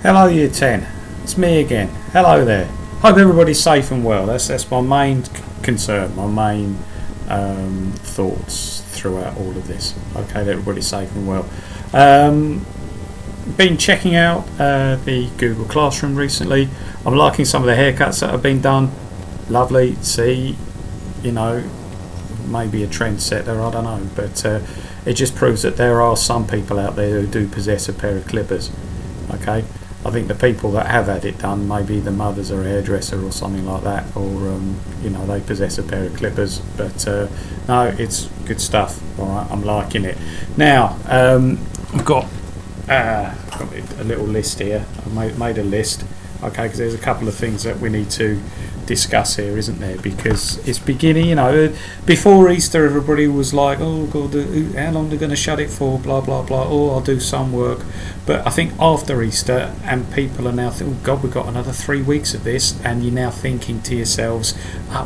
Hello Year 10, it's me again. Hello there. Hope everybody's safe and well. That's my main concern, my main thoughts throughout all of this. Okay, that everybody's safe and well. Been checking out the Google Classroom recently. I'm liking some of the haircuts that have been done. Lovely. See, you know, maybe a trendsetter, I don't know, but it just proves that there are some people out there who do possess a pair of clippers. Okay, I think the people that have had it done, maybe the mother's or a hairdresser or something like that, or you know, they possess a pair of clippers. But no, it's good stuff. All right, I'm liking it. Now I've got a little list here. I've made a list. Okay, because there's a couple of things that we need to discuss here, isn't there? Because it's beginning, you know, before Easter everybody was like, oh God, how long are they going to shut it for, blah blah blah, oh I'll do some work. But I think after Easter, and people are now thinking, oh God, we've got another 3 weeks of this, and you're now thinking to yourselves,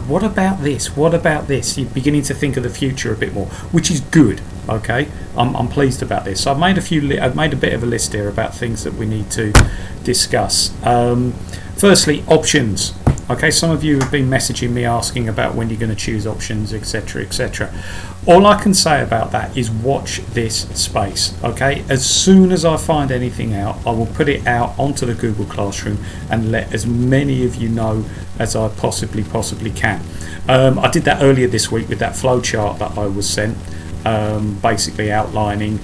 what about this, what about this? You're beginning to think of the future a bit more, which is good. Okay, I'm pleased about this. So I've made I've made a bit of a list here about things that we need to discuss. Firstly, options. Okay, some of you have been messaging me asking about when you're going to choose options, etc, etc. All I can say about that is watch this space. Okay, as soon as I find anything out, I will put it out onto the Google Classroom and let as many of you know as I possibly can. I did that earlier this week with that flowchart that I was sent, basically outlining.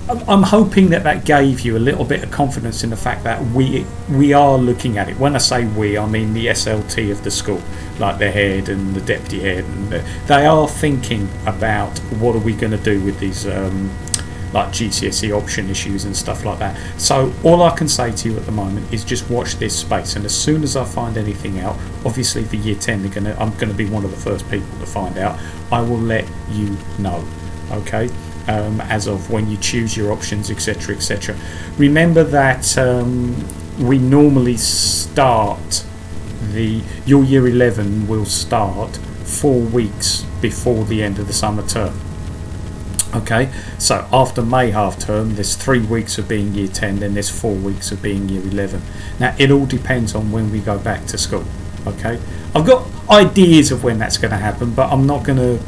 I'm hoping that gave you a little bit of confidence in the fact that we are looking at it. When I say we, I mean the SLT of the school, like the head and the deputy head, and they are thinking about what are we going to do with these like GCSE option issues and stuff like that. So all I can say to you at the moment is just watch this space, and as soon as I find anything out, obviously for Year 10 I'm going to be one of the first people to find out. I will let you know. Okay. As of when you choose your options, etc, etc. Remember that we normally start your Year 11 will start 4 weeks before the end of the summer term. Okay, so after May half term there's 3 weeks of being Year 10, then there's 4 weeks of being Year 11. Now it all depends on when we go back to school. Okay, I've got ideas of when that's going to happen, but I'm not going to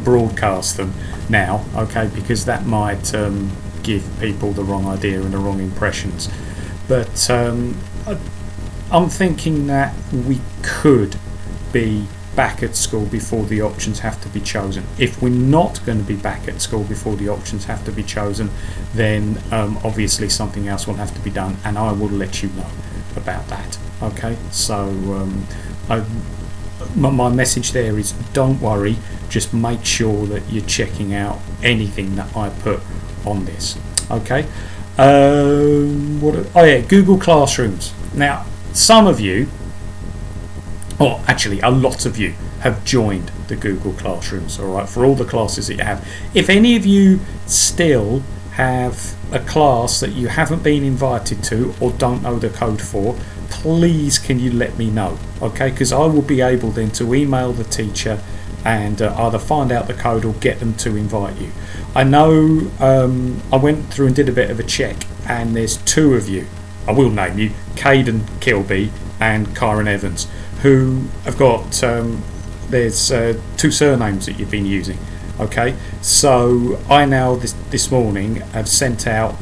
broadcast them now, okay, because that might give people the wrong idea and the wrong impressions. But I'm thinking that we could be back at school before the options have to be chosen. If we're not going to be back at school before the options have to be chosen, then obviously something else will have to be done, and I will let you know about that. Okay, so my message there is don't worry, just make sure that you're checking out anything that I put on this. Okay, Google Classrooms. Now some of you, or actually a lot of you, have joined the Google Classrooms, alright, for all the classes that you have. If any of you still have a class that you haven't been invited to or don't know the code for, please can you let me know, okay, because I will be able then to email the teacher and either find out the code or get them to invite you. I know I went through and did a bit of a check, and there's 2 of you, I will name you, Caden Kilby and Kyron Evans, who have got there's 2 surnames that you've been using. Okay, so I now this morning have sent out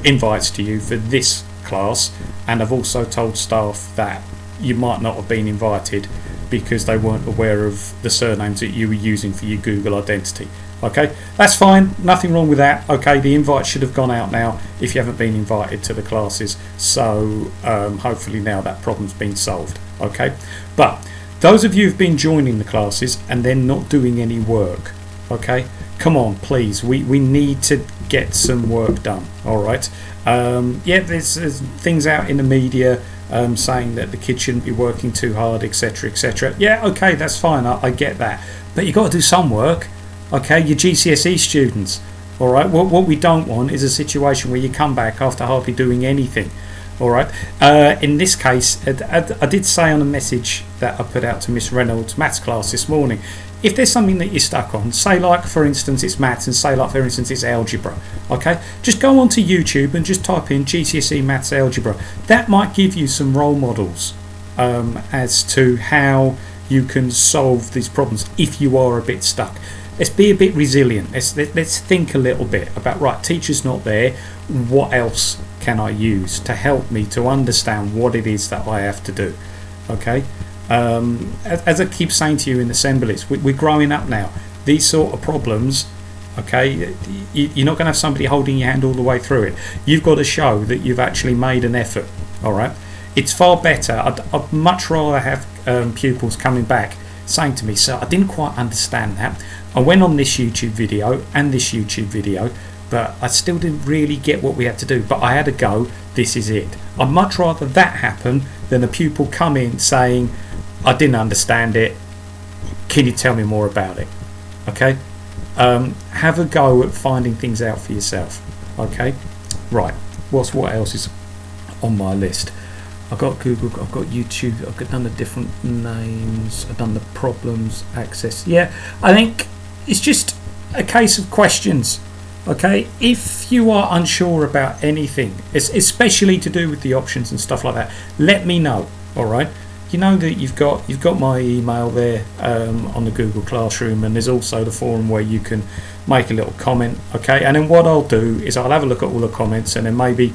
invites to you for this class, and I've also told staff that you might not have been invited because they weren't aware of the surnames that you were using for your Google identity. Okay, that's fine, nothing wrong with that. Okay, the invite should have gone out now if you haven't been invited to the classes, so hopefully now that problem's been solved. Okay, but those of you who've been joining the classes and then not doing any work, okay, come on please, we need to get some work done. Alright, yeah, there's things out in the media saying that the kids shouldn't be working too hard, etc, etc. Yeah, okay, that's fine, I get that, but you've got to do some work. Okay, your GCSE students. Alright, what we don't want is a situation where you come back after hardly doing anything. All right. In this case, I did say on a message that I put out to Miss Reynolds' maths class this morning, if there's something that you're stuck on, say like for instance it's maths and say like for instance it's algebra, okay, just go onto YouTube and just type in GCSE maths algebra. That might give you some role models as to how you can solve these problems if you are a bit stuck. Let's be a bit resilient. Let's think a little bit about, right, teacher's not there, what else can I use to help me to understand what it is that I have to do? Okay. As I keep saying to you in assemblies, we're growing up now. These sort of problems, okay, you're not going to have somebody holding your hand all the way through it. You've got to show that you've actually made an effort. All right. It's far better. I'd much rather have pupils coming back saying to me, "Sir, I didn't quite understand that. I went on this YouTube video and this YouTube video, but I still didn't really get what we had to do, but I had a go. This is it." I'd much rather that happen than a pupil come in saying, "I didn't understand it. Can you tell me more about it?" Okay. Have a go at finding things out for yourself. Okay. Right. What else is on my list? I've got Google, I've got YouTube, I've done the different names, I've done the problems, access. Yeah, I think it's just a case of questions. Okay, if you are unsure about anything, especially to do with the options and stuff like that, let me know. All right, you know that you've got my email there on the Google Classroom, and there's also the forum where you can make a little comment. Okay, and then what I'll do is I'll have a look at all the comments, and then maybe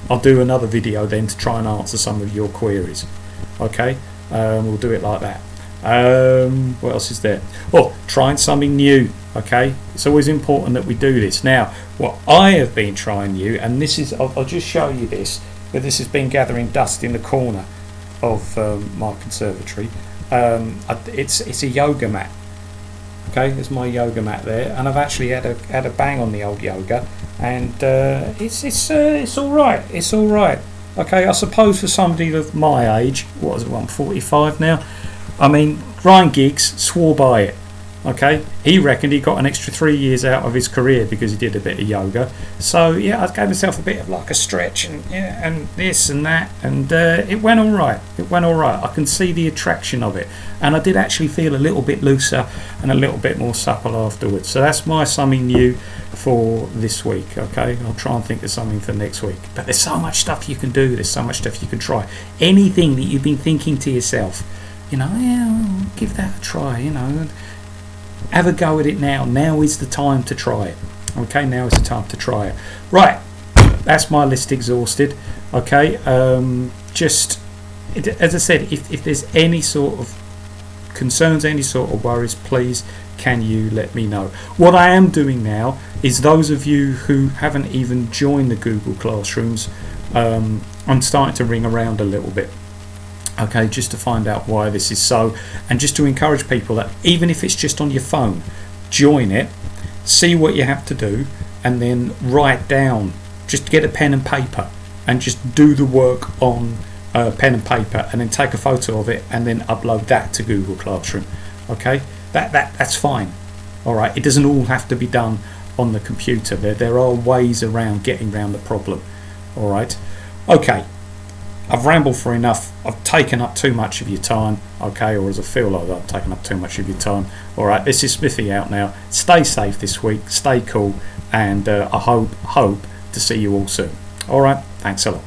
I'll do another video then to try and answer some of your queries. Okay, we'll do it like that. What else is there? Oh, trying something new. Okay, it's always important that we do this. Now, what I have been trying new, and this is, I'll just show you this, but this has been gathering dust in the corner of my conservatory. It's a yoga mat. Okay, there's my yoga mat there, and I've actually had a bang on the old yoga, and it's all right. It's all right. Okay, I suppose for somebody of my age, what is it? I'm 45 now. I mean, Ryan Giggs swore by it. Okay, he reckoned he got an extra 3 years out of his career because he did a bit of yoga. So yeah, I gave myself a bit of like a stretch and and this and that, and it went all right. It went all right. I can see the attraction of it, and I did actually feel a little bit looser and a little bit more supple afterwards. So that's my something new for this week. Okay, I'll try and think of something for next week. But there's so much stuff you can do. There's so much stuff you can try. Anything that you've been thinking to yourself, you know, yeah, I'll give that a try. You know. Have a go at it now. Now is the time to try it. Okay, now is the time to try it. Right, that's my list exhausted. Okay, just as I said, if there's any sort of concerns, any sort of worries, please can you let me know. What I am doing now is those of you who haven't even joined the Google Classrooms, I'm starting to ring around a little bit. Okay, just to find out why this is so, and just to encourage people that even if it's just on your phone, join it, see what you have to do, and then write down, just get a pen and paper and just do the work on pen and paper, and then take a photo of it and then upload that to Google Classroom. Okay, that's fine. All right, it doesn't all have to be done on the computer. There are ways around getting around the problem. All right, okay, I've rambled for enough. I've taken up too much of your time, okay, or as I feel like I've taken up too much of your time. Alright, this is Smithy out now. Stay safe this week, stay cool, and I hope to see you all soon. Alright, thanks a lot.